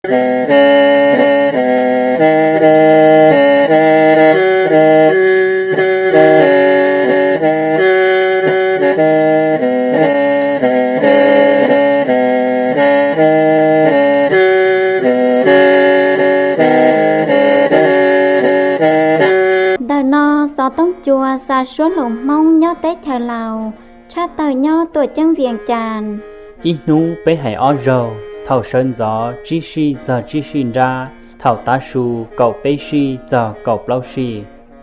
Gió tông chùa xa xuống lồng mông nhó tế chờ lào cha tờ nhó tuổi chân viền tràn ít nú bé hải o rồ thảo sơn gió chi si giờ chi xin ra thảo tá su cậu bé si giờ cậu lâu si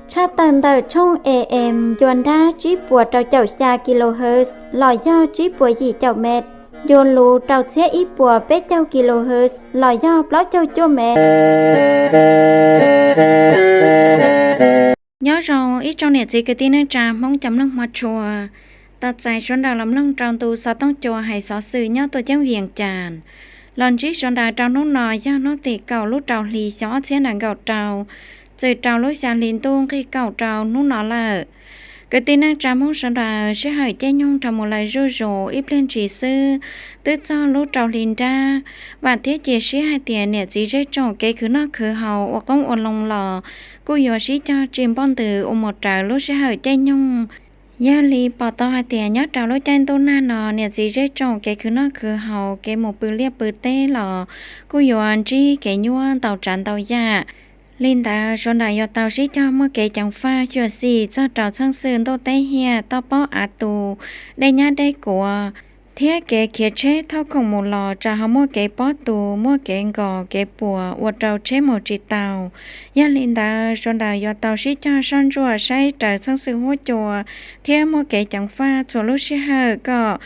cha tần tờ trong AM dồn ra chỉ bùa trào chậu xa kHz lò do chỉ bùa gì chậu mệt dồn lù trào xe ít bùa bé chậu kHz lò do bló chậu chua mệt nhớ rồi ít trong nhiệt gì cái tin trà mong chấm lông mặt chùa ta chạy xuống đào lắm lông trong tu sao tông chùa hay xó sự nhớ tôi chẳng viền tràn lần chỉ xuống đào trong nó nòi do nó tì cầu lúc trào lì xó trên đàn gạo trào rồi trào lúc xa liền tuôn khi cầu trào nó nọ là cái tin trà mong xuống đào sẽ hỏi chơi nhung trong một lời rô rô ít lên chỉ sư tức cho lúc trào liền ra và thiết chế sĩ hai tiền nhiệt gì rơi trò cái cứ nó khử hầu hoặc công ổn lòng lò cô yếu sĩ cho chìm bón từ một trào lúc sẽ hỏi chơi nhung gia lý bỏ tao hai tiền nhớ trào lúc chơi tôn na nọ nhiệt gì rơi trò cái cứ nó khử hầu cái một bự liệp bự tê lò cô yếu anh chi cái nhuan tàu tràn tàu ya linh ta xuân đại do tàu sĩ cho mua cái chẳng pha chùa xì cho trào sang sườn tô té hia tao bó tù đây nhá đây của thiết kế kia chế thao cùng một lò trà họ mua cái bó tù mua cái gò cái bùa uột trâu chế một chỉ tàu gia linh ta xuân đại do tàu sĩ cho son rùa say trời sang sườn hỗ chùa thiết mua cái chẳng pha chùa lúc sĩ hờ có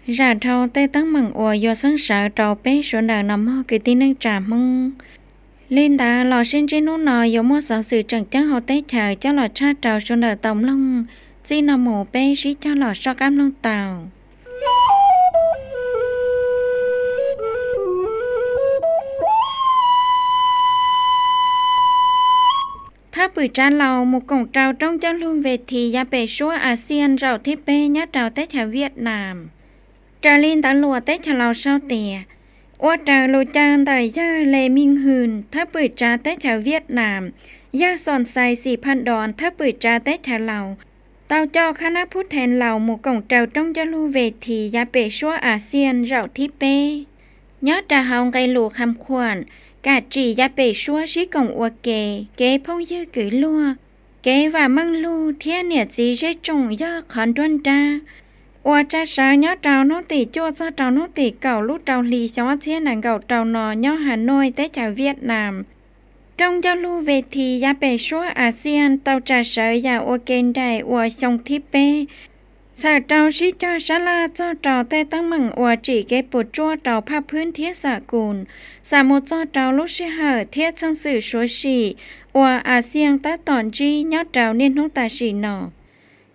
ra thao tê tăng mừng ủa do sáng sợ trâu bé xuân đại nằm mơ cái tin năng trà mông linh ta lò xin trên nút nò giống mua sở sự chẳng chẳng họ tế chờ cho lò cha trào xuân đại tổng long chỉ nằm mồ bé sĩ cho lò so cam long tàu tháp bưởi trà lầu một cổng trào trong chân luôn về thì giá bể số ASEAN rau thiết bê nhá trào Tết chào Việt Nam trà linh ta lùa Tết chào lầu sao tìa ô trà lùa chan tại gia lê minh hừn tháp bưởi trà Tết chào Việt Nam gia sòn xài xìพัน đòn tháp bưởi trà Tết chào lầu tao cho khana phút thèn lầu một cổng trào trong chân luôn về thì giá bể số ASEAN rau thiết bê nhớ trà hồng cây lùa khăm khoản cả chỉ giá bể xua sĩ cổng ua kế phong dư cử lùa kế và măng lưu thiên nhiệt gì dễ trồng do khẩn đoan tra ua cha sáng nhớ trào nó tỉ chua cho trào nó tỉ cầu lúc trào lì xó thiên nàng gạo trào nò nhớ Hà Nội tới chào Việt Nam trong giao lưu về thì giá bể xua ASEAN tàu trà sở và ua kênh đại ua sông thiết bê sở trào sĩ cho xã la cho trào tê tăng mừng ua chỉ kế bột chua trào pháพื้นthiết xã cùn xã một cho trào lúc sĩ hở thiết chân sự số sĩ ua ASEAN ta tỏn chi nhớ trào nên hông ta sĩ nọ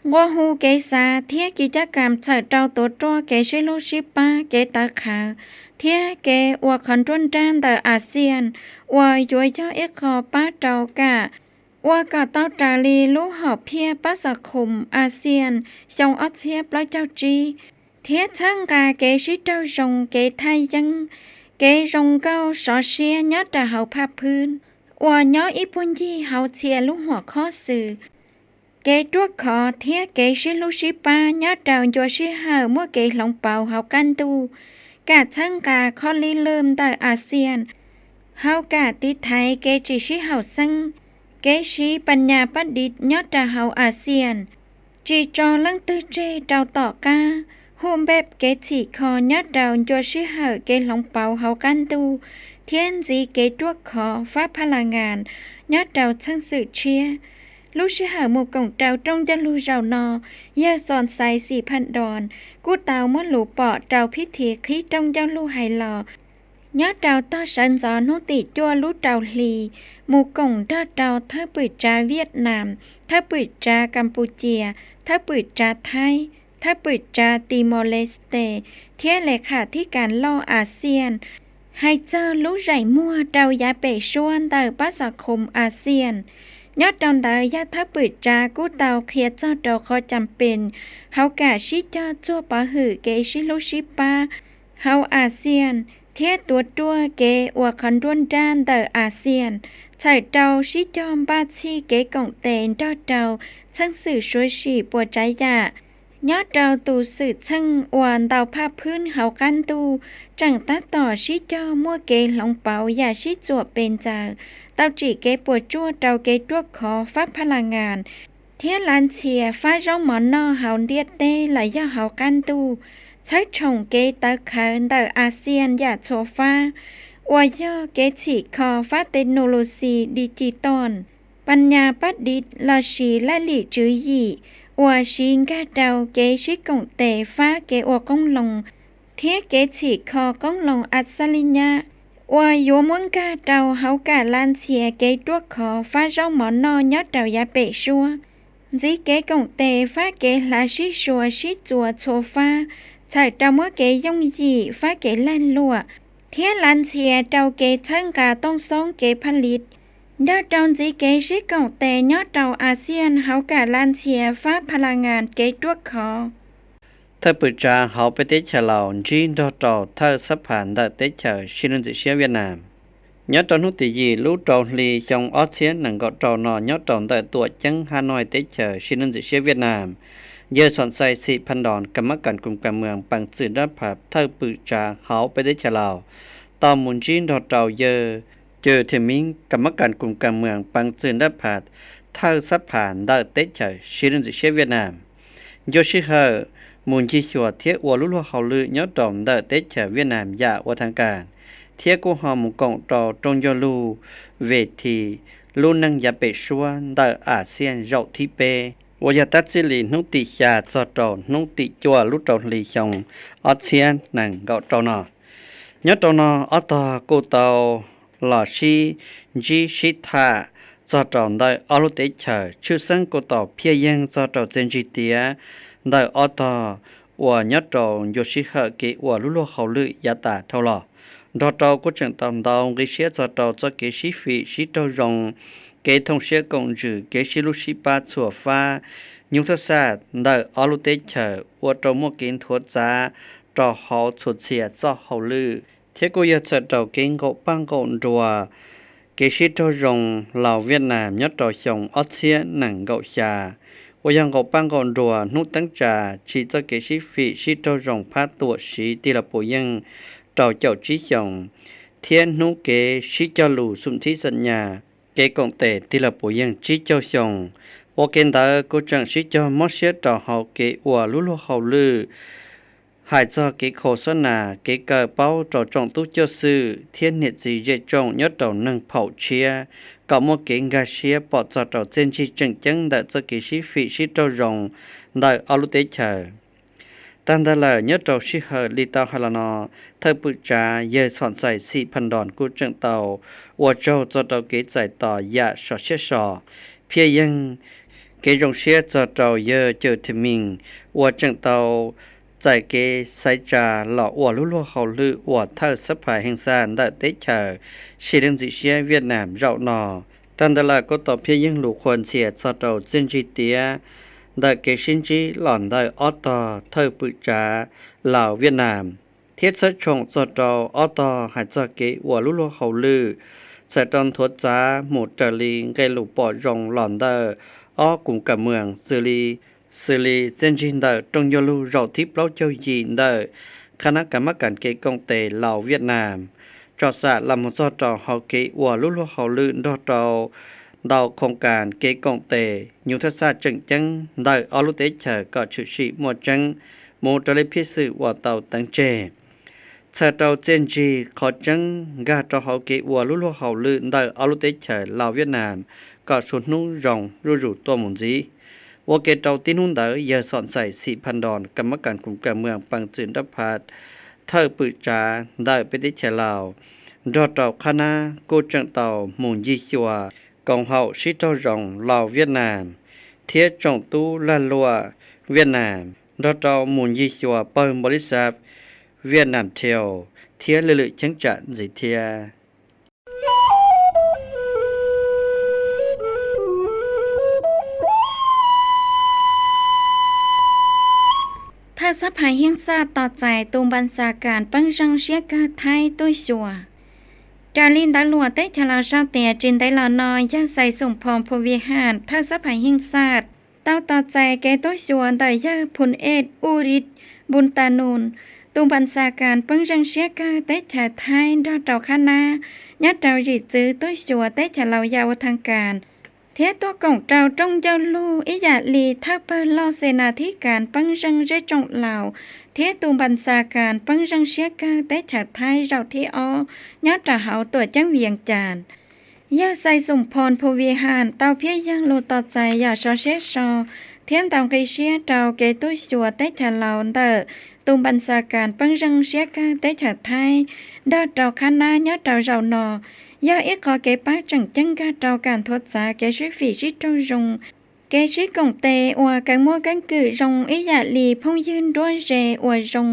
ngô hù kế xa thiết ký chắc cảm sở trào tổ trò kế sĩ lúc sĩ ba kế ta khá thiết kế ua khẩn truân trang tờ ASEAN ua dối cho ít khó bá trào cảว่าก็เต้าจาลีลูกหอบเพียปัสคมอาเซียนทรงออสเซียปลายเจ้าจีเทียช่างกาเกชิเจ้าทรงเกไทยยังเกรงเก้าสอเชียยัดแต่เฮาภาพพื้นว่าย้ออีปุ่นยี่เฮาเชียลูกหัวข้อสื่อเกตัวขอเทียเกชิลูชิปายัดแต่โยชิเฮาเมื่อเกหลงเป่าเฮากันตูกาช่างกาข้อลีเริ่มแต่อาเซียนเฮากาติไทยเกจิชิเฮาซังเกชีปัญญาประดิษฐ์ยอดดาเฮาอาเซียนจีจอลังตื้อเจดาวต่อกาโฮมแบบเกฉีคอยอดดาวโยชิเฮาเกหลงเป่าเฮากันตูเทียนจีเกตัวขอฟ้าพลังงานยอดดาวช่างสื่อเชียลูกชิเฮาหมู่กงดาวตรงจะลูเรานอยาสอนใส่4,000 ดอนกูเตาเมื่อหลูปอดาวพิธีคีตรงเจ้าลูไฮลอnhớ trào ta sẵn gió nô tỉ chua lú trào lì mù cổng ra trào thơ bưởi trà Việt Nam thơ bưởi trà Campuchia thơ bưởi trà Thái thơ bưởi trà Timor-Leste thiết lệ khả thi cản lo ASEAN hay cho lú rảy mua trào giá bể xuân tờ bát xã khủng ASEAN nhớ tròn tờ giá thơ bưởi trà cú tàu khía cho trào khó chăm bình hào cả xí cho chua bá hử kế xí lú xí ba hào ASEANเ thiết tua kế và khẩn đuôn đan tờ ASEAN chạy đầu xí chom ba chi kế cộng tên đo đầu chân sự suối xỉ bùa trái dạ nhớ đầu tù sự chân hoàn tàu paพื้น hào can tu chẳng tá tỏ xí cho mua kế lòng bảo và xí chuột bên giờ tao chỉ kế bùa chua đầu kế tuốt khó phát phá là ngàn thiết lan chìa phá rong món no hào điết tê là do hào can tuใช้ชงเกตะคันตะอาเซียนอย่าโชฟ้าอวยเกจิคอฟ้าเทคโนโลยีดิจิตอลปัญญาประดิษฐ์ลอชีและหลีจื้อยี่อวชิงกะเดาเกชิกงเตฟ้าเกอวกงลงเทียเกจิคอกงลงอัศลิญะอวยโยมงกะเดาเฮากะลานเชียเกตัวขอฟ้าเจ้าหมอนอยอดเดายาเปชัวจีเกกงเตฟ้าเกลาชิชัวชิจัวโชฟ้าchạy đầu mua kế dông dị phá kế lan lụa thiết lan chìa đầu kế chân cả tông sống kế phân lít đo trong dĩ kế sĩ cộng tệ nhót đầu ASEAN hảo cả lan chìa phá phá là ngàn kế tuốt khó Thơ bự trà hảo bế tế chà lào dĩ đo trò thơ sắp hẳn đợi tế chà xí nâng dị xế Việt Nam nhớ trò nút tỷ dị lũ trò lì trong ASEAN nâng gọt trò nọ nhớ trò đợi tuổi chân Hanoi tế chà xí nâng dị xế Việt Namเยอะสอนใจสิพันดอนกรรมการกลุ่มการเมืองปังสื่อด้านภาพเท่าปืจาเขาไปได้ชะลาวตอมุนจีนดอเตาเยอเจอเทมิงกรรมการกลุ่มการเมืองปังสื่อด้านภาพเท่าสับผ่านได้เตะเฉยชิลินจิเชเวียดนามโยชิเฮอมุนจีชัวเทียอวลุลเขาลือยอดดอมได้เตะเฉยเวียดนามยาวัฒนการเทียกูหอมกงตอตรงยอลูเวทีลูนังยาเปชัวได้อาเซียนเจ้าที่เป我要搭这里弄地下做着弄地做路着里上，而且能够着呢。nhớ着呢，而到过到老师只是他做着在阿鲁地车，出生过到偏远做着政治点，在而到我nhớ着有时候给我路路好路也打透了。到到过程当中，这些做着做给是非是着用。kế thông xe cộng trừ kế sĩ lúc sĩ ba chùa pha nhưng thật ra đợi ở lúc tế chờ và trong một kiến thuật giá cho họ xuất xịa cho hậu lư thế cô giờ chờ đầu kiến gỗ băng gộn rùa kế sĩ cho rồng lào Việt Nam nhất trò dòng ớt xía nặng gậu xà và dòng gỗ băng gộn rùa nút tăng trà chỉ cho kế sĩ phị sĩ cho rồng phát tuổi sĩ tì là bổ dân trò chậu trí dòng thiên nút kế sĩ cho lù xung thí dân nhà kế cộng tệ thì là bộ dân trí cho xong và kiến đã cô chẳng trí cho mất xế trò họ kế ủa lũ lũ hậu lư hãy cho kế khổ xuân nà kế cờ bao trò trọng tú cho sư thiên nhiệt gì dễ trọng nhớ trò nâng phẩu chia có một kế ngà xế bỏ cho trò trên chi chân chân đã cho kế sĩ phị sĩ trò rồng đại ở lúc tế chờ tan đã là nhớ trò sĩ hờ li tàu hay là nó thơ bự trà dơ soạn giải sĩพันดอนcủa trận tàu và cho tàu kế giải tỏ dạ sọ xe sọ phía dân kế rồng xe cho tàu dơ chờ thì mình và trận tàu giải kế giải trà lọ và lũ lúa hậu lự và thơ sắp phải hành sản đã tế chờ sĩ đơn dị xe Việt Nam rạo nọ tan đã là có tàu phía dân lũ khuẩn xe cho tàu dân dị tía đại kế sinh trí lòn đại ô tô thời bự trà Lào Việt Nam thiết xuất trồng cho trâu ô tô hay cho kế của lũ lúa hậu lư sẽ trong thuốc giá một trở lý gây lũ bỏ rồng lòn đại ô cùng cả mường xử lý dân trình đại trong vô lưu rau thiếp lâu châu dị đại khả năng cả mắc cảnh kế công tế Lào Việt Nam cho xã là một do trò hậu kế của lũ lúa hậu lư đo trâu đào không cản kế cộng tệ nhiều thật xa trận chân đại ở lúc tế chờ có chữ sĩ một chân một trở lại phía sự của tàu tăng trẻ chờ tàu trên gì khó chân gà cho họ kế của lúc lúc hậu lự đại ở lúc tế chờ Lào Việt Nam có xuống nụ rồng rủ rủ tô môn dĩ và kế tàu tin hôn đỡ giờ soạn xảy sĩพันดอนกรรมการcùng cảเมืองปังจืนดับพัดเธอปืจาได้ไปได้เฉลาวรอตาวคณะกูจังเตาหมุนยี่ชัวcộng hậu sĩ trao rồng Lào Việt Nam thiết trọng tu la lùa Việt Nam đo trao muốn di chùa bơm bồ sạp Việt Nam theo thiết lựa chứng trạng gì thiaถ้าสะพ ภายเฮียงซาต่อใจตูมบัญชาการปังจังเชียกาไทยตุ้ยชัวจาลินตาหลวดได้ชะลาชาวเตียจินได้ละน้อยย่าใส่ส่งพรพวิหารถ้าสะภายเฮียงซาดเต้าต่อใจแกตุ้ยชัวได้ย่าพลเอกอุริศบุญตานูนตูมบัญชาการปังจังเชียกาได้ชาไทยดอเจ้าคณะยัดเจ้าจิตจื้อตุ้ยชัวได้ชะลาวยาวทางการเทียตัวกงเจ้าจงเจ้าลู่อิยาลีถ้าเปิลลอเสนาธิการปังจังเจจงเหล่าเทียตูบัญชาการปังจังเชียกาได้ฉาไทยเราที่อ้อยัดจะเฮาตัวจังเวียงจานย่าใส่สมพรพวิหารเต้าเพียยังโลต่อใจอย่าชอเชชอเทียนตามไกเชียเจ้าเกตุ้ยชัวได้ฉาเหล่าเดอตูบัญชาการปังจังเชียกาได้ฉาไทยเดอเจ้าคณะยัดเจ้าเรานอย่าเอ็กขอเก็บป้าจังจังกาเจ้าการทดสาแกช่วยฝีชิเจ้ารงแกช่วยกงเตอวกันมัวกันกือรงอิยาลีพงยืนด้วยเจอวรง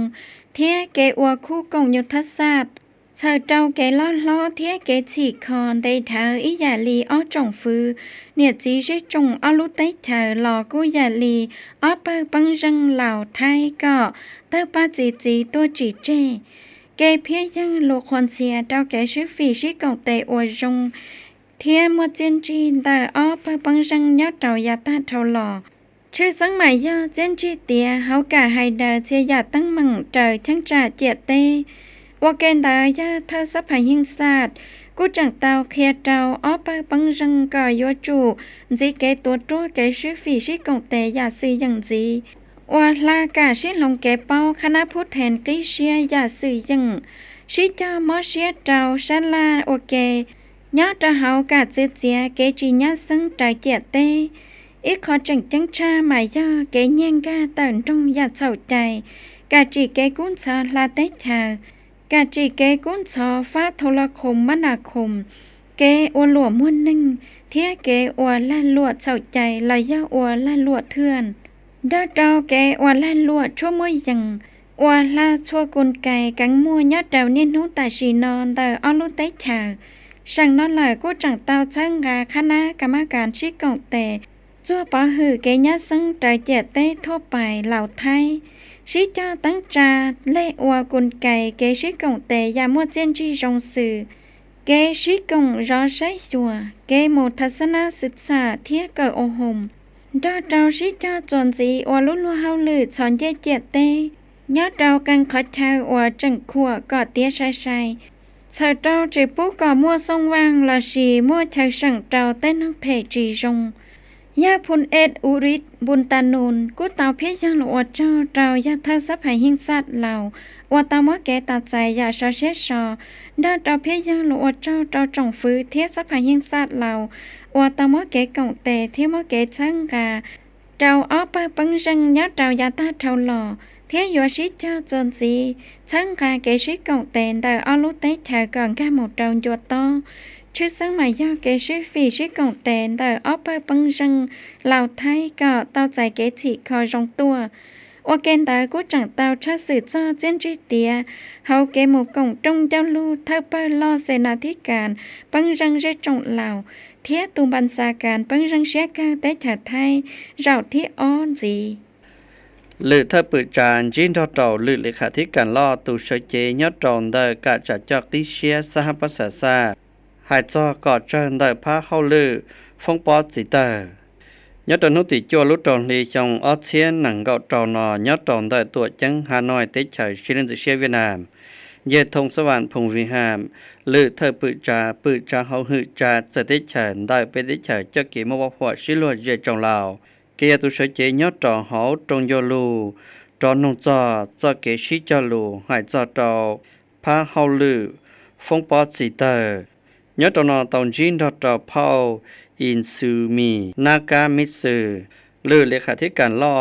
เทียแกอวคู่กงยุทธศาสตร์เธอเจ้าแกล้อเทียแกฉีกคอนได้เธออิยาลีอ้อจงฟื้เนี่ยจีช่วยจงอ้อลุเตเธอหลอกุยาลีอ้อเปิดปังจังเหล่าไทยก็เตอป้าจีตัวจีเจแกเพียยังโลคอนเซียเจ้าแกชื่อฝีชิกงเตอวจงเทียมัวเจนจีแต่อ้อเปิดปังจังยอดเจ้ายาตาเท่าหล่อชื่อสังหมายย่อเจนจีเตียเฮากะไฮเดอเทียยาตั้งมั่งเจอช่างจ่าเจียเตว่าแกนดายาเธอสัพพยิงศาสตร์กูจังเตาเคียเจ้าอ้อเปิดปังจังก่อยจูจีแกตัวแกชื่อฝีชิกงเตยาซียังจีว่าลากาชิลงแกเป้าคณะผู้แทนกิเชียอย่าสื่อยังชิเจ้ามอเชียเจ้าชันลาโอเคญาติเฮากาจื้อเจียเกจีญาสังใจเจียเตอีขอจังจังชาหมายย่อเกเงียงกาเตินตรงอย่าเศร้าใจกาจีเกกุ้นซอลาเตชากาจีเกกุ้นซอฟ้าโทรคมมนาคมเกอวหลวมวนหนึ่งเทียเกอวละลวดเศร้าใจลอยย่ออวละลวดเทือนดอเจ้าแกอวละลวดชั่วมวยยังอวละชั่วกุนไก่กังมัวยอดเจ้าเนียนหูตาชีนอนแต่อลุเตชาสั่งนอนเลยกูจังเตาช่างกาคณะกรรมการชิกงเตจั่วปอหือเกยสังใจเจเตทั่วไปเหล่าไทยชิเจ้าตั้งจาเล่อวกุนไก่เกชิกงเตยามัวเจนจีจงสื่อเกชิกงรอใช้ชัวเกโมทัศนศึกษาเทียเกิดโอหมดอเจ้าชิเจ้าจวนจีอวลุลัวเฮาลือสอนเจเตยอดเจ้ากันขอชาวอวจังขัวกอเตี้ยใส่เธอเจ้าจีปูก่อมัวทรงวางละชีมัวชายสั่งเจ้าเต้นนังเพจีจงยาพลเอ็ดอุริศบุญตานูนกูเตาเพียยังหลวเจ้ายาเธอสับหายหิงสัตว์เหล่าว่าตามอแกตัดใจยาชาเชชอด้านเตาเพียยังหลวเจ้าจงฟื้นเทียสับหายหิงสัตว์เหล่าว่าตามอแกกงเตเทียมอแกช่างกาเจ้าอ้อไปปังจังยัดเจ้ายาตาเท่าหล่อเทียยัวชิเจ้าจนสีช่างกาเกชิกงเตนแต่อ้อลุเตเธอก่อนแค่หมดเจ้าหยวดโตชื่อสังหมายย่อเกชื่อฝีชื่อกงเตนแต่อ้อไปปังจังเหล่าไทยก็เต้าใจเกจิคอยรงตัวว่าเกนแต่กูจังเต้าชาสื่อจ้อเจนจีเตียเฮาเกหมู่กงจงเจ้าลู่เธอเปิดล่อเสนาธิการปังจังเจจงเหล่าเทียตูบัญชาการปังจังเชียกาแต่ชาไทยเราที่อ้อนจีหรือถ้าปืจานจินทอตอหรือเลขาธิการล่อตูเฉเจยอดจอนได้กะจัดจอกติเชียสหประชาชาติหายจอกอดเชิญได้พาเข้าลือฟงปอสิเตอร์ยอดตนุติจัวลุตอนลีจงออเชียนหนังเกาจอนอยอดตอนได้ตัวจังฮานอยเตชัยชิลินเชียเวียดนามเยทงสวรรค์พงวิหามหรือเธอปืจาเฮาหืจาสติเฉินได้ไปติเฉยเจ้าเกมว่าหัวชิลวเยจงลาวเกียตุเฉเจยอดจอเฮาตรงโยลูจอนงจอเกชิจาลูหายจอตอพาเฮาลือฟงปอสิเตอร์ยอดตอนตอนจินดอตพาวอินซูมีนากามิสึหรือเลขาธิการล่อ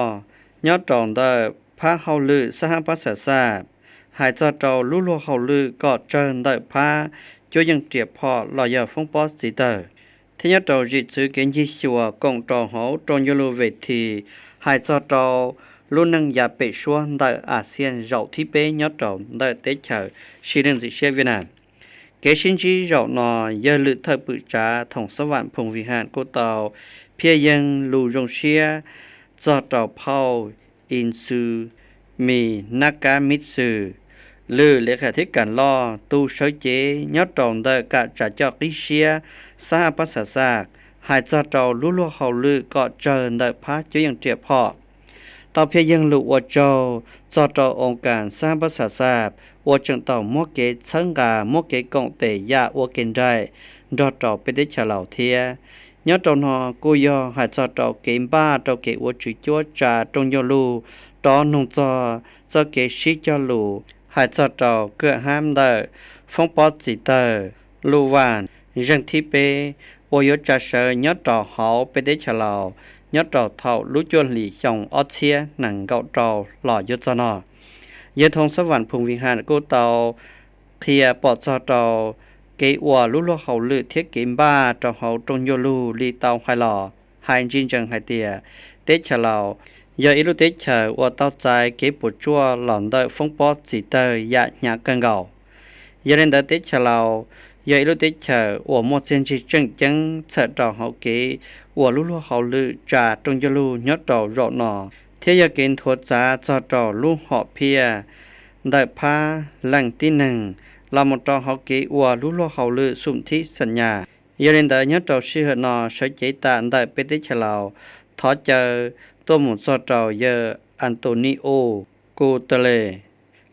ยอดตอนได้พาเฮาลือสหประชาชาติหายจอตอลู่ลัวเฮาลือกอดเจินได้พาจ่วยยังเจียบพอลอยฟงปอสิเตอร์ที่ยอดตอจิตซื้อเกณฑ์ยิชัวกงตอเฮาตรงยโลเวทีหายจอตอลุ่นนังยาเปชัวได้อาเซียนเราที่เปยอดตอได้เตเฉยชิลินสิเชียเวียดนามเกชินจีเรานอยลือเธอปืจาถงสวรรค์พงวิหารกูเตาเพียยังลูจงเชียจอตอเผาอินซู มีนักการมิตรสื่อหรือเลขาธิการล่อตู้เฉยเจยอดตรงเดกะจะจอกริเชียสหประชาชาติหายจะเจ้าลู่ลู่เขาลือก็เจอเดพระจุยังเจียพอต่อเพียยังลุว่าเจ้าจอดองค์การสหประชาชาติว่าจึงต่อมวเกชังกามวเกกงเตยาว่าเกนได้ดอต่อไปได้ฉลาวเทียยอดตอนอกูยอหายจอดเกมบ้าต่อเกว่าจุจัวจาตรงยลูตอนนงจอเกชิจอลูหายจอดเกือห้ามเดอฟงปอจิเตอร์ลูวานยังที่เปโอยจะเสยยอดต่อเขาไปได้ฉลาวยอดต่อเท่ารู้จวนหลีจงออเชียหนังเกาต่อหล่อยศนเยทงสวรรค์พุงวิหารกูเตาเทียปอดจอต่อเกวัวลู่เขาลือเทียเกมบ้าต่อเขาตรงโยลูลีเตาไฮหล่อไฮจินจังไฮเตียเตฉลาวยาอิลุเตเฉอว่าเต้าใจเก็บปวดจั่วหล่อนได้ฟงปอดสีเตยยะหยากันเก่ายาเรนเดเตเฉลาวยาอิลุเตเฉอว่าหมดเส้นจีจังจังเฉดต่อเขาเกว่าลู่เขาลือจ่าตรงยลูยอดต่อรอหนอเทียกินทัวจ้าจอต่อลู่หอเพียได้พาหลังที่หนึ่งลำมต่อเขาเกว่าลู่เขาลือสุ่มที่สัญญายาเรนเดยอดต่อชื่อหนอใช้ใจตาได้เปเตเฉลาทอเจอตัวหมุนสอดเจ้าเยออันโตนิโอกูเตเล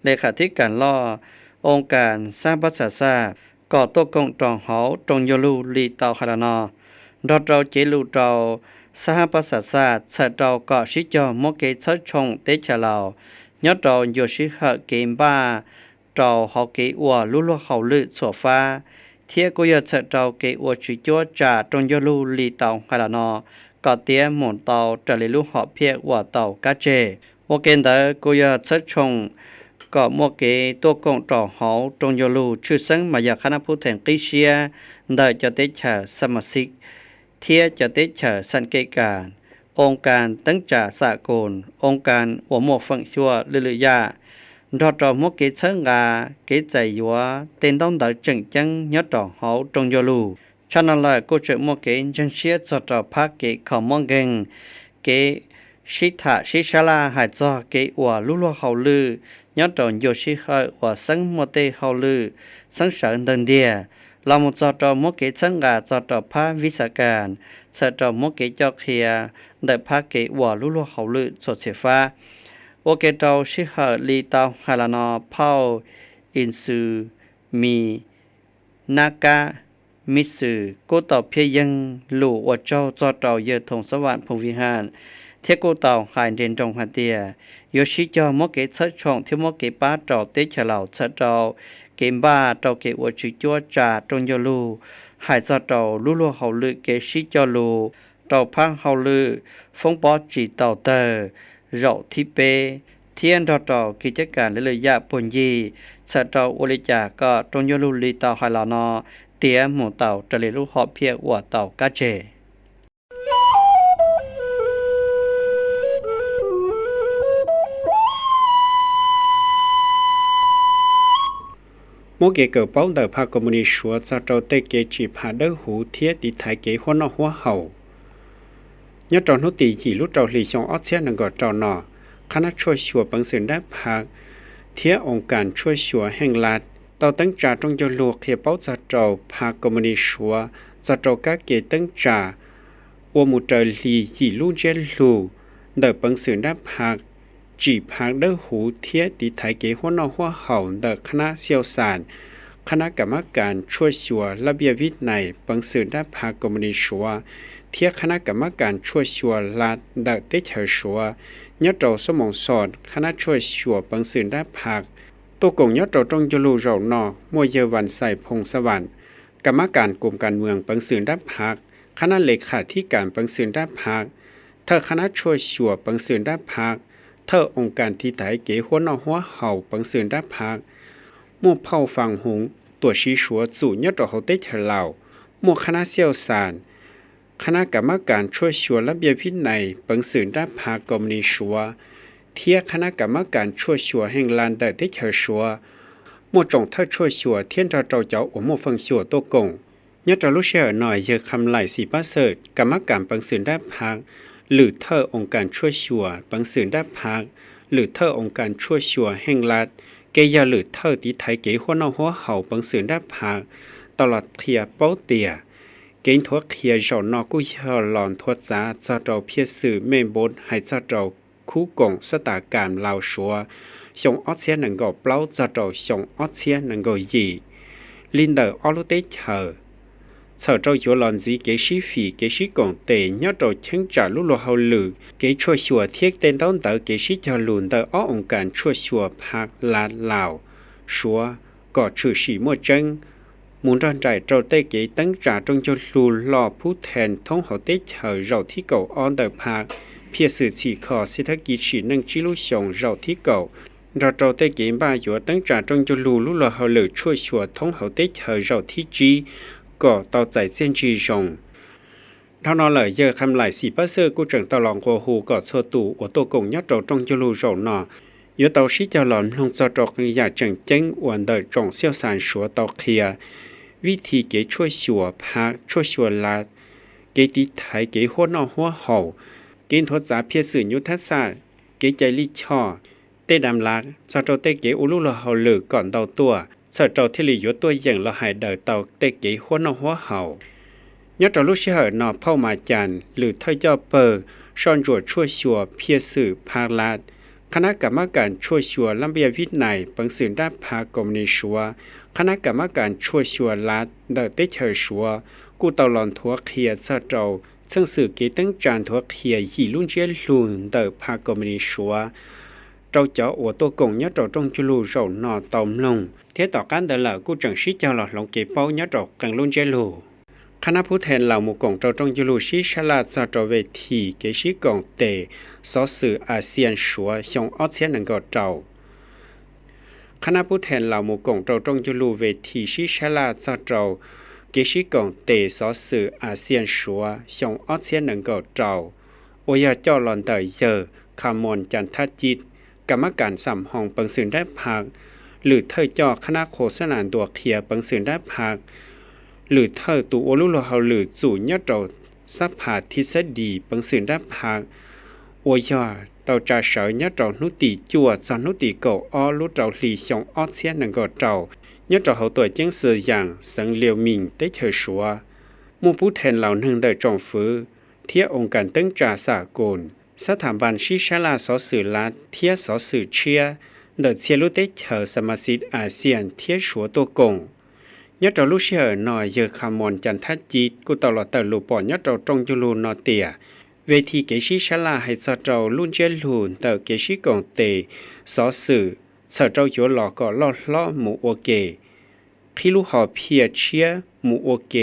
เลขาธิการล่อองค์การสร้างประชาชาติก่อตัวกงตองเขาตรงยลูลีเตาคารานอดอเจ้าเจลูเจ้าสหประชาชาติเสเจ้าก่อชิจอมเกชชงเตชะลาวยอดเจ้าโยชิฮะเกมบ้าเจ้าเขาเกอัวลู่เขาลือโซฟ้าเทียกุยเสเจ้าเกอัวชิจัวจ่าตรงยลูลีเตาคารานอก็เตี้ยหมุนเตาจะเลยลูกหอบเพียกว่าเตากาเจโอเกนเดอร์กุยชัดชงก็มัวเกตัวกงต่อเขาตรงยลูชื่อซึ่งมาจากคณะผู้แทนกิเชียได้จะเตชะสมาชิกเทียจะเตชะสังเกตการองค์การตั้งจ่าสากลองค์การหัวหมวกฝั่งชั่วลือยาดอต่อมัวเกเชิงกาเกใจยัวเต็นต้องได้จังจังยอดต่อเขาตรงยลูฉะนั้นแหละกูจะมัวเกจังเชียจะต่อพักเกเขามองเกงเกชิทาชิชาลาหายจอเกว่าลู่เขาลือยอดต่อโยชิฮะว่าสังมเตเขาลือสังเสริญดันเดียเราหมดจะต่อมัวเกชังกาจะต่อพระวิสาการจะต่อมัวเกจอกเฮียได้พักเกว่าลู่เขาลือสดเสียฟ้าโอเกตาชิฮะลีตาฮาลานอเผาอินซูมีนากามิสือกูต่อเพียยังหลู่ว่าเจ้าจอต่อเยอทงสวรรค์พงวิหารเทกูต่อหายเด่นจงหันเตียโยชิจอมเกชัดช่องที่มเกป้าต่อเตฉลาวชัดต่อเกมบ้าต่อเกว่าชิจัวจ่าตรงยลูหายจอต่อลู่เขาลือเกชิจอลูต่อพังเขาลือฟงปอจีต่อเตอเราทิเปเทียนต่อกิจการเลยยะปนยีชัดต่ออุลิจาก็ตรงยลูลีต่อหายลานอเตียหมูเต่าตะเลลูกหอบเพียว่าเต่ากาเจโมเกเกิดป้องเดอพาคอมมูนิสต์จะเจ้าเตเกจีพาเดอหูเทียติไทยเกหัวนอหัวเห่ายอดจอนุติจีลุเจ้าหลีชงออเซียนังก็เจ้านอคณะช่วยชัวปังสินได้พักเทียองค์การช่วยชัวแห่งรัฐต่อตั้งจ่าตรงยลูกเทียเป้าจะเจ้าพาคอมมูนิสต์จะเจ้ากาเกตั้งจ่าอวมุเตลีจีลุเจลูเดอปังสินได้พักจีพักเดอหูเทียติไทยเกหัวนอหัวเห่าเดอคณะเชี่ยวชาญคณะกรรมการช่วยชัวระเบียบวินัยปังสินได้พักคอมมูนิสต์เทียคณะกรรมการช่วยชัวรัฐเดอเตเชชัวยอดเจ้าสมองสอดคณะช่วยชัวปังสินได้พักตัวกงยอดเจ้าตรงยลูเรานอมัวเยวันใส่พงสวรรค์กรรมการกลุ่มการเมืองปังสินได้พักคณะเลขาธิการปังสินได้พักเธอคณะช่วยชัวปังสินได้พักเธอองค์การที่ไทยเก๋หัวนอหัวเห่าปังสินได้พักมั่วเผาฟังหงตัวชีชัวจู่ยอดเจ้าเขาเตเฉลามั่วคณะเชี่ยวชาญคณะกรรมการช่วยชัวระเบียบวินัยปังสินได้พักคอมมูนิสต์เทียคณะกรรมการช่วยชัวแห่งลานเดอเตเชชัวมั่วจงเธอช่วยชัวเทียนเจ้าเจ้าอมั่วฟังชัวตัวกงยอดเจ้าลูกเชื่อหน่อยเยอะคำไหลสีป้าเสดกรรมการปังสินได้พักหรือเธอองค์การช่วยชัวปังสินได้พัก หรือเธอองค์การชั่วชัวแห่งรัฐเกยาหรือเธอที่ไทยเกหัวนอหัวเห่าปังสืนได้ผากตลอดเทียเป้าเตียเกณฑ์ทัวเคียเจ้านอกุยาหลอนทัวจ้าจะเราเพียสื่อเมนบดให้จะเราคู่กงสตาการลาวชัวชงออเซียนังก็เปล่าจะเราชงออเซียนังก็ยีลินเดอร์ออลุเตเชอเจ้าอยู่หลอนจีเกชิฟีเกชิกงเตยยอดเราเชิงจ่าลุโลเฮาลือเกชัวชัวเทียกเต้นต้นเตอเกชิจาลุนเตออ้อองค์การชัวชัวพักลาดลาวชัวก็ชื่อสีมัวจังมูลรันใจเราได้เกตั้งจ่าจงจะลูหล่อผู้แทนท้องเขาได้เฉยเราที่เก่าออนเดอพักเพียสื่อสีขอเศรษฐกิจสีนังจิลุชงเราที่เก่าเราได้เกบ้าอยู่ตั้งจ่าจงจะลูลุหล่อเขาเลยชัวชัวท้องเขาได้เฉยเราที่จีก็ต่อใจเส้นจีจงเท่านั้นเลยเยอะคำหลายสีป้าเสือกูจังตลองกัวหูก็ชัวตู่อตัวกงยัดเราจงจะลูเราหนออยู่เตาชิจะหลอนลงจะจอกอยากจังเจ้งอวนเดอจงเสี่ยวสารชัวเตาเคลียวิธีเกช่วยชัวพักช่วยชัวลาดเกติไทยเกหัวนอหัวเห่าเกณฑ์ทศเพียสื่อยุทธศาสตร์เกใจลิช่อเตดำลักจะเตาเตเกอุลุละเฮาเลือก่อนเตาตัวเจ้าที่หลีอยู่ตัวอย่างละหายเดอเตาเตเกหัวนอหัวเห่ายอดลูกเชื่อนอเผ่ามาจันหรือเทยเจ้าเปอร์ซ่อนจวดช่วยชัวเพียสื่อพาลาดคณะกรรมการช่วยชัวลำเบียวินัยปังสืนด้านพากรมนิชัวคณะกรรมการช่วยชัวลาดเดอเตเชอชัวกูตลอนทัวเคียเจ้าซึ่งสื่อเกตั้งจานทัวเคียยี่ลุ่นเจลุนเดอพากรมนิชัวเราจะอวดตัวกงยัดเราจงจุลูเราหนอตอมลงเทียต่อการเดินหล่ากูจังชิเจ้าหลอดลงเก็บเป้ายัดเรากังลุ่นเจลูคณะผู้แทนเหล่าหมู่กงเราจงจุลูชิชลาจะเราเวทีเกชิกงเตสอสื่ออาเซียนชัวชงออเซียนนังก็เจ้าคณะผู้แทนเหล่าหมู่กงเราจงจุลูเวทีชิชลาจะเราเกชิกงเตสอสื่ออาเซียนชัวชงออเซียนนังก็เจ้าโอยาเจ้าหลอนเตยเยอคามอนจันทจิตกรรมการสัมห้องปังสืนได้พักหรือเธอจอคณะโฆษณาตัวเคียปังสืนได้พักหรือเธอตัวโอลุโลเฮาหรือจู่ยอดเราสัพพาทฤษฎีปังสืนได้พักโอยาเตาจ่าเสยยอดเรานุติจัวสอนนุติเก่าอ้อลุเราหลีชงออเซียนนังก็เจ้ายอดเราเขาตัวเจ้งเสืออย่างสังเลียวมิงได้เฉยชัวมู่ผู้แทนเหล่านึงได้จงฟื้นเทียองค์การตั้งจ่าสากลสถาบันชิชลาสอสื่อลัดเทียสอสื่อเชียเดเชียลุเตเชอสมาชิกอาเซียนเทียชัวตัวกงยอดเราลูกเชื่อหน่อยเยอะคำมอนจันทจิตกูตลอดแต่ลูปอนยอดเราจงจุลูนอเตียเวทีเกชิชลาให้สะเจ้าลุ่นเจลูนแต่เกชิกงเตสอสื่อสะเจ้าอยู่หลอกก็ล่อล้อหมู่โอเกพี่ลูกหอเพียเชียหมู่โอเก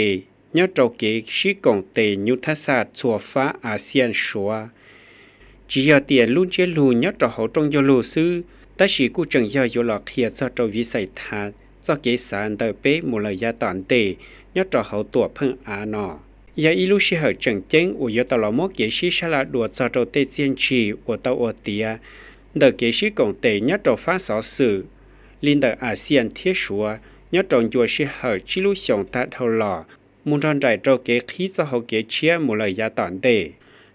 ยอดเราเกชิกงเตยุทธศาสตร์ชัวฟ้าอาเซียนชัวchỉ giờ tiền luôn chế lù nhất là hậu trong giờ lù sư ta chỉ cố chẳng giờ giờ lọt hiện cho trâu vi sai thà cho kế sản đời bé một lời gia toàn tệ nhất là hậu tuổi phân á nọ giờ ilu sĩ hậu chẳng chén của giờ tao là mốt kế sĩ sẽ là đùa cho trâu tê chiên trì của tao ở tía đời kế sĩ cộng tệ nhất là phát sở sự liên đời ASEAN thiết sủa nhất là chùa sĩ hậu chỉ lu sống ta thâu lò muốn răn đại trâu kế khí cho hậu kế chia một lời gia toàn tệ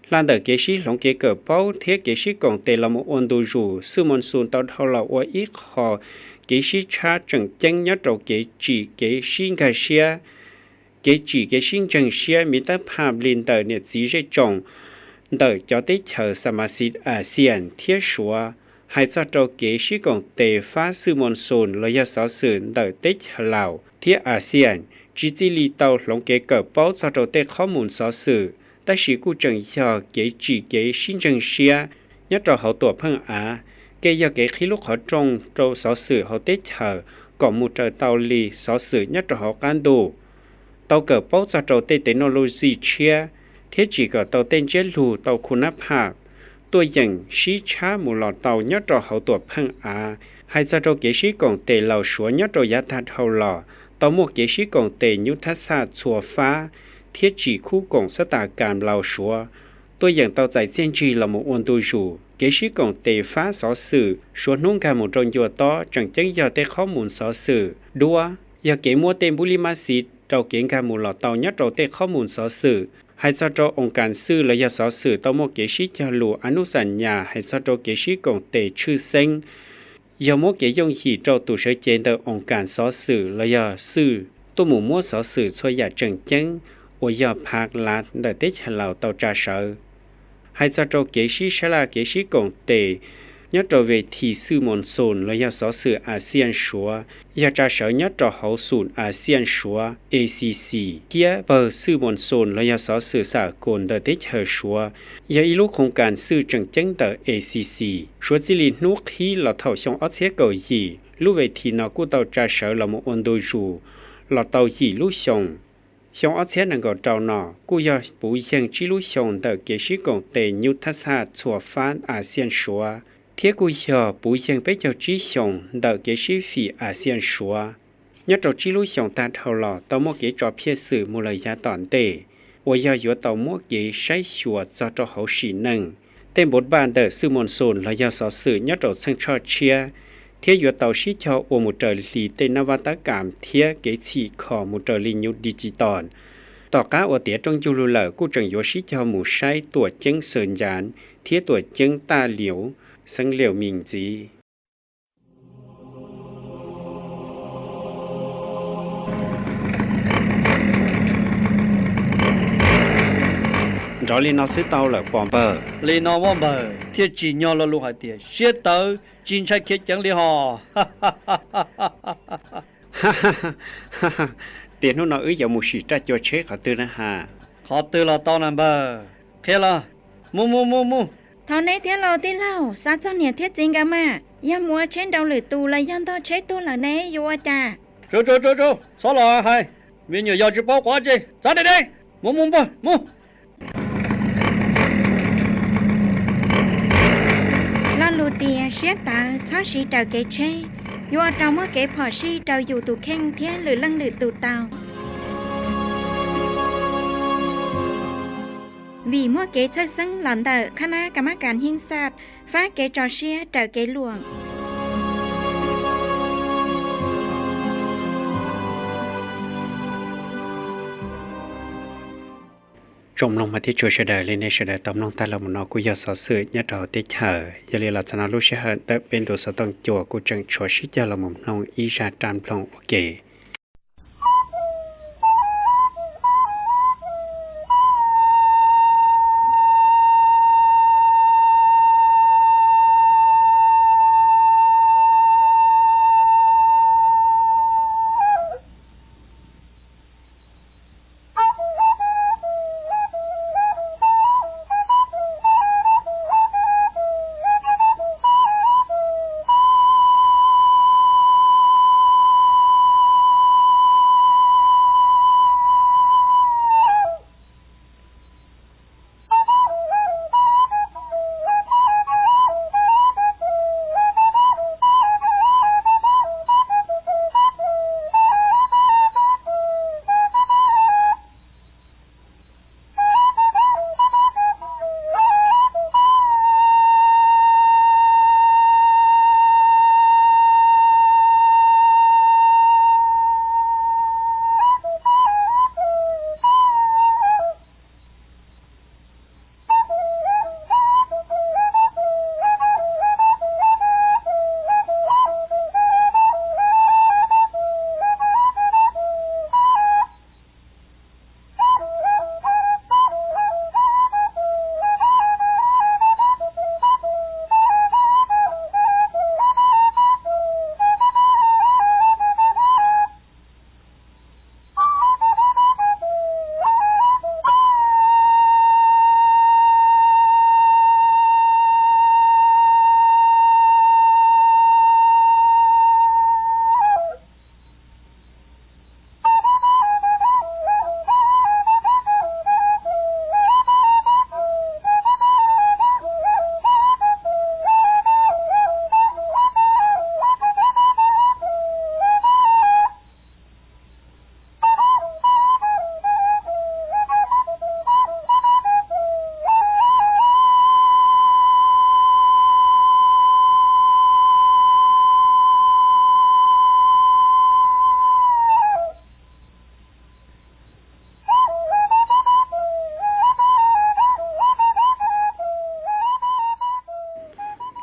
lan đời kế sĩ lồng kế cờ bao thiết kế sĩ cộng tệ là một ôn đồ rủ sư môn xuân tao thâu là ở ít họ kế sĩ cha chẳng chén nhất là kế chỉ kế sĩ ngài xia kế chỉ kế sinh chẳng xia mi ta phàm liên đời nhiệt dí dây trồng đời cho tới chờ Samasit ASEAN thiết sủa hai cho trâu kế sĩ cộng tệ phá sư môn xuân là do sở sử đời tết lào thiết ASEAN chỉ lý tàu lồng kế cờ bao cho trâu tết khó muốn sở sử ta sĩ cụ chẳng cho kế chỉ kế sinh chẳng xia nhất là hậu tuổi phân á kế do kế khí lúc họ trông trâu sở sử họ tết chờ còn một trời tàu lì sở sử nhất là họ can đủ tàu cờ bao cho trâu tết technology chia thiết chỉ cờ tàu tên chế lù tàu khu nắp hạ tôi dành sĩ cha một lọ tàu nhất là hậu tuổi phân á hai cho trâu kế sĩ còn tệ lầu xuống nhất là giá thật hậu lọ tàu một kế sĩ còn tệ như thắt xa chùa phá thiết chỉ khu cổng sát tà cảm lao xúa. Tôi dành tàu giải chiến trì là một ôn tu rủ, kế sĩ cổng tề phá xó sử, xua nông cả một trong dùa to, chẳng chắc giờ tê khó muốn xó sử. Đua, giờ kế mua tên bù lì mà xịt, trâu kiến cả một lọ tàu nhất trâu tê khó muốn xó sử. ให้เจ้าโจองค์การซื้อและยาสอสื่อตโมเกชิจาลูอนุสัญญาให้เจ้าโจเกชิกงเตชื่อเซ็งยาโมเกยงหีเจ้าตุเสเจนเดองค์การสอสื่อและยาซื้อตัวหมู่มั่วสอสื่อช่วยยาจังจังโอยาภาคลาดเดเตชเหล่าเตาจ่าเสือให้เจ้าโจเกชิชลาเกชิกงเตnhớ trở về thì sư môn sồn là do sở sự ASEAN Sủa, do trả sở nhớ trở hậu sùn ASEAN Sủa ACC. Kia bờ sư môn sồn là do sở sự xã cồn đợt tết hờ Sủa, do ý lúc không cần sư trần chân đợt ACC. Sủa chỉ lý nuốt khi là thảo trong ớt xe cầu gì, lúc về thì nó của tàu trả sở là một ôn đôi rù, là tàu gì lúc xong. Trong ớt xe nâng gõ trào nọ, cô do bố dân chỉ lúc xong đợt kế sĩ cộng tề như thác xa chùa phán ASEAN Sủa. Thiết của giờ bùi dân bế cho trí xong đợi kế sĩ phỉ ASEAN Sủa. Nhớ trò trí lúc xong ta thầu lò tàu mô kế trò phía sự mô lời giá tỏn tệ. Ôi giờ dựa tàu mô kế sáy xùa cho trò hậu sĩ nâng. Tên bột bàn đợi sư môn sồn là do sở sự nhớ trò sân cho chia. Thiết dựa tàu sĩ cho ổ một trời lì tên nà văn tá cảm thiết kế chỉ khó một trời lì nhụ digital. Tỏ cá ổ tía trong dù lưu lở của trần dựa sĩ cho mù sáy tuổi chân sơn gián, thiết tuổi chân ta liễu. Sinh liệu mình gì rõ lý nó sẽ tao là bom bờ lý nó bom bờ thiết chỉ nhau là lúc hải tiền xếp tới chính sách kết chẳng lý họ tiền nó ứ dạo một sĩ tra cho chế họ tư nè hà họ tư là tao nằm bờ thế là mu thảo này thiết lâu tí lâu sao cho nhiệt thiết chính cả mà ya mua trên đầu lưỡi tù là dân to chế tu là nè vô cha chú sao là hay vì nhiều giờ chỉ bao quá chứ ra đây đây mu là lù tia xếp ta cho sĩ đầu kế chế vô trong mất kế phò sĩ đầu dù tù khen thiết lưỡi lăng lưỡi tù tàu vì mua kế chơi sân lần đầu khả năng cả mắt cảnh hình sát phá kế trò xia trở kế luồng trong lòng mà thiết chùa sẽ đời lên đây sẽ đời tóm lòng ta là một nó của giờ sở sự nhớ trò tiết thở giờ liền là cho nó lúc sẽ hơn tới bên đồ sở tông chùa của trần chùa sĩ giờ là một lòng ý ra tràn lòng ok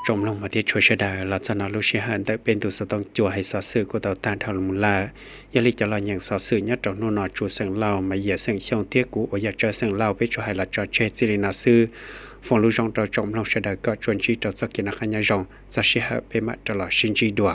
จมลงมาที่ช่วยเชดาลัชนาลุชิหันแต่เป็นตัวสต้องจัวให้สอสื่อกูต่อต้านทางมุลายาลิจะลอยอย่างสอสื่อยัดจงนู่นอจูเสียงเล่ามาเหยียดเสียงช่องเทียกูโออยากเจอเสียงเล่าไปช่วยให้ลัจเชจิรินาซื้อฟงลูจงต่อจมลงเชดาก็ชวนจีต่อสกินักขันยาจงจะเชื่อไปมาตลอดชินจีดัว